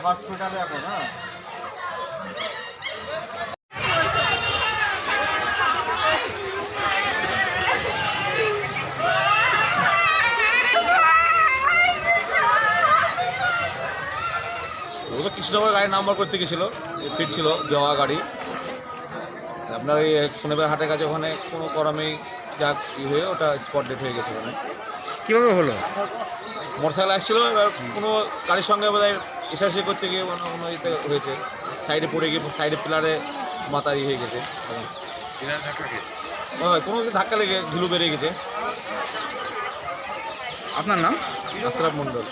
হসপিটালে এখন হ্যাঁ কৃষ্ণনগর গাড়ি নাম্বার করতে গেছিলো ফিরছিল জওয়া গাড়ি আপনার এই শনিবার হাটের কাছে ওখানে কোনো করমেই যাক হয়ে ওটা স্পট ডেট হয়ে গেছে ওখানে। কীভাবে হলো? মোটরসাইকেল আসছিলো, এবার কোনো গাড়ির সঙ্গে বোধ হয় এসাসি করতে গিয়ে কোনো ইতে হয়েছে, সাইডে পড়ে গিয়ে সাইডে পিলারে মাথা হয়ে গেছে, কোনো ধাক্কা লেগে ধুলো বেরিয়ে গেছে। আপনার নাম? আশরাফ মণ্ডল।